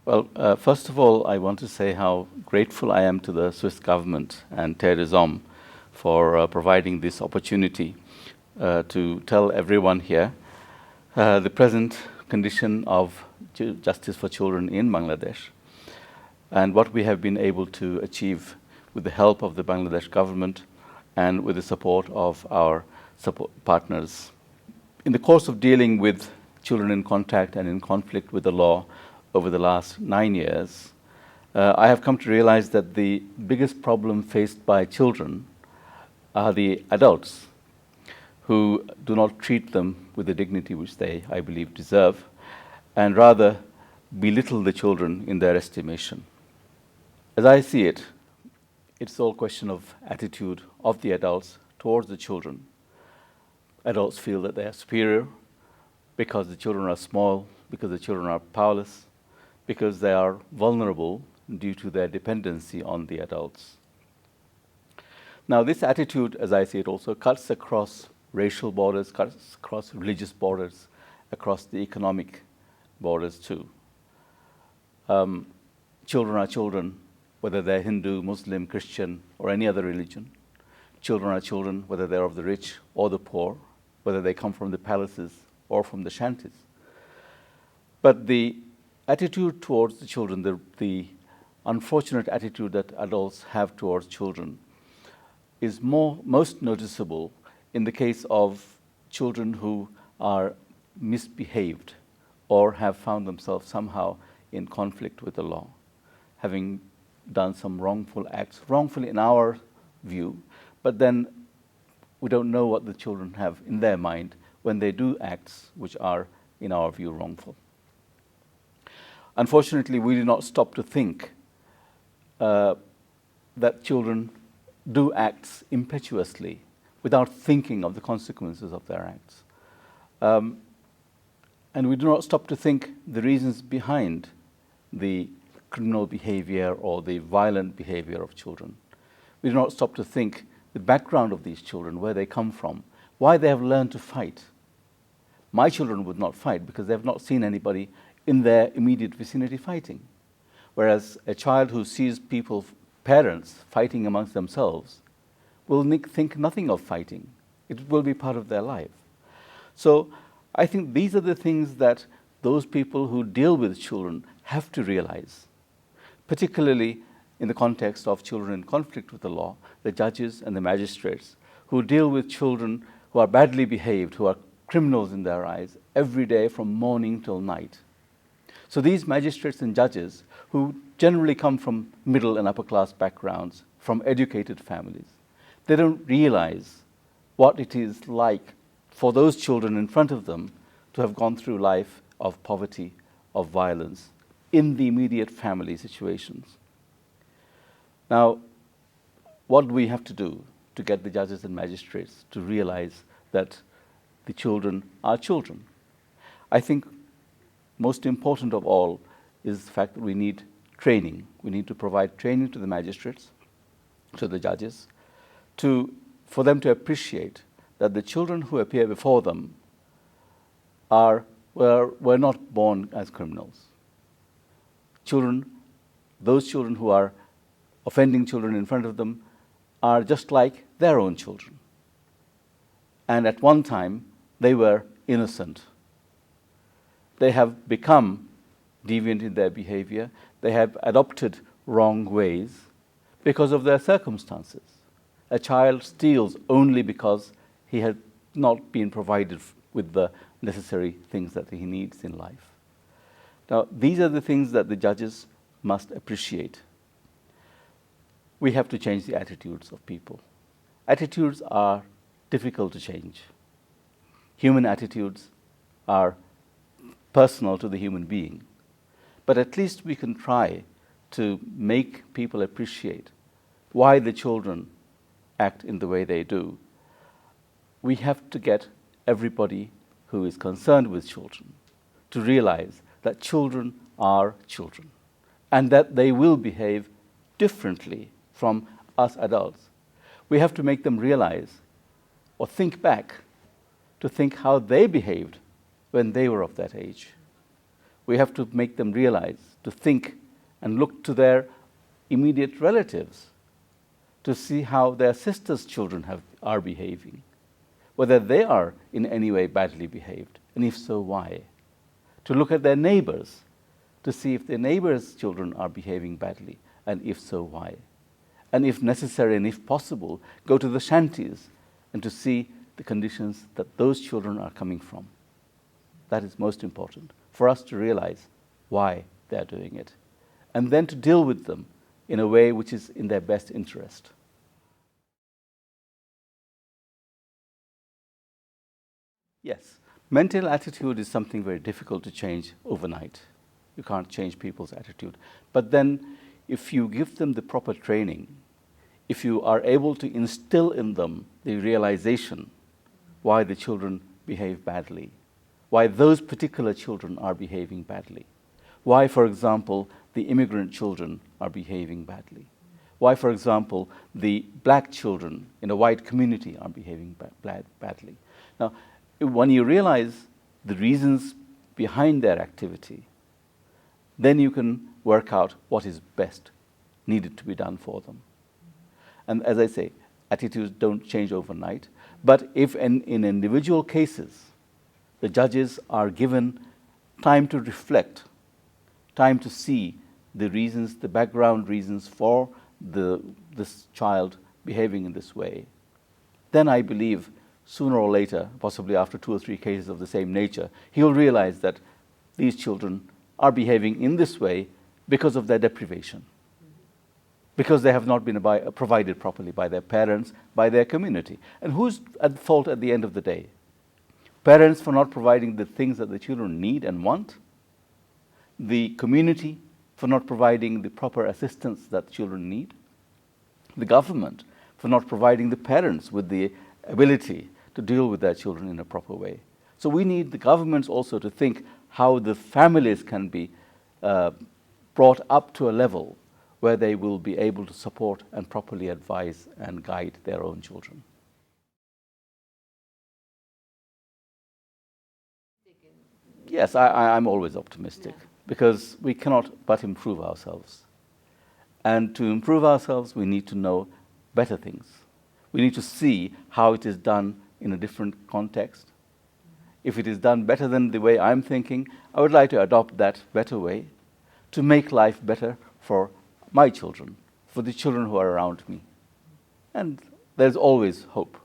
Well, first of all, I want to say how grateful I am to the Swiss government and Terre Homme for providing this opportunity to tell everyone here the present condition of justice for children in Bangladesh and what we have been able to achieve with the help of the Bangladesh government and with the support of our partners. In the course of dealing with children in contact and in conflict with the law over the last 9 years, I have come to realize that the biggest problem faced by children are the adults who do not treat them with the dignity which they, I believe, deserve, and rather belittle the children in their estimation. As I see it, it's all a question of attitude of the adults towards the children. Adults feel that they are superior because the children are small, because the children are powerless, because they are vulnerable due to their dependency on the adults. Now, this attitude, as I see it, also cuts across racial borders, cuts across religious borders, across the economic borders too. Children are children, whether they're Hindu, Muslim, Christian, or any other religion. Children are children, whether they're of the rich or the poor, whether they come from the palaces or from the shanties. But the attitude towards the children, the unfortunate attitude that adults have towards children, is most noticeable in the case of children who are misbehaved or have found themselves somehow in conflict with the law, having done some wrongful acts, wrongfully in our view, but then we don't know what the children have in their mind when they do acts which are, in our view, wrongful. Unfortunately, we do not stop to think that children do acts impetuously without thinking of the consequences of their acts. And we do not stop to think the reasons behind the criminal behavior or the violent behavior of children. We do not stop to think the background of these children, where they come from, why they have learned to fight. My children would not fight because they have not seen anybody in their immediate vicinity fighting. Whereas a child who sees parents fighting amongst themselves will think nothing of fighting. It will be part of their life. So I think these are the things that those people who deal with children have to realize, particularly in the context of children in conflict with the law, the judges and the magistrates who deal with children who are badly behaved, who are criminals in their eyes, every day from morning till night. So these magistrates and judges, who generally come from middle and upper class backgrounds, from educated families, they don't realize what it is like for those children in front of them to have gone through life of poverty, of violence, in the immediate family situations. Now, what do we have to do to get the judges and magistrates to realize that the children are children? I think most important of all is the fact that we need training. We need to provide training to the magistrates, to the judges, for them to appreciate that the children who appear before them were not born as criminals. Those children who are offending children in front of them are just like their own children. And at one time, they were innocent. They have become deviant in their behavior. They have adopted wrong ways because of their circumstances. A child steals only because he had not been provided with the necessary things that he needs in life. Now, these are the things that the judges must appreciate. We have to change the attitudes of people. Attitudes are difficult to change. Human attitudes are personal to the human being. But at least we can try to make people appreciate why the children act in the way they do. We have to get everybody who is concerned with children to realize that children are children and that they will behave differently from us adults. We have to make them realize or think back to think how they behaved when they were of that age. We have to make them realize, to think and look to their immediate relatives to see how their sisters' children are behaving, whether they are in any way badly behaved, and if so, why. To look at their neighbors, to see if their neighbors' children are behaving badly, and if so, why. And if necessary and if possible, go to the shanties and to see the conditions that those children are coming from. That is most important, for us to realize why they are doing it, and then to deal with them in a way which is in their best interest. Yes, mental attitude is something very difficult to change overnight. You can't change people's attitude. But then, if you give them the proper training, if you are able to instill in them the realization why the children behave badly, why those particular children are behaving badly, why, for example, the immigrant children are behaving badly, why, for example, the black children in a white community are behaving badly. Now, when you realize the reasons behind their activity, then you can work out what is best needed to be done for them. And as I say, attitudes don't change overnight, but if in individual cases, the judges are given time to reflect, time to see the reasons, the background reasons for this child behaving in this way, then I believe sooner or later, possibly after 2 or 3 cases of the same nature, he will realize that these children are behaving in this way because of their deprivation, because they have not been provided properly by their parents, by their community. And who's at fault at the end of the day? Parents for not providing the things that the children need and want, the community for not providing the proper assistance that children need, the government for not providing the parents with the ability to deal with their children in a proper way. So we need the governments also to think how the families can be brought up to a level where they will be able to support and properly advise and guide their own children. Yes, I'm always optimistic, because we cannot but improve ourselves. And to improve ourselves, we need to know better things. We need to see how it is done in a different context. If it is done better than the way I'm thinking, I would like to adopt that better way to make life better for my children, for the children who are around me. And there's always hope.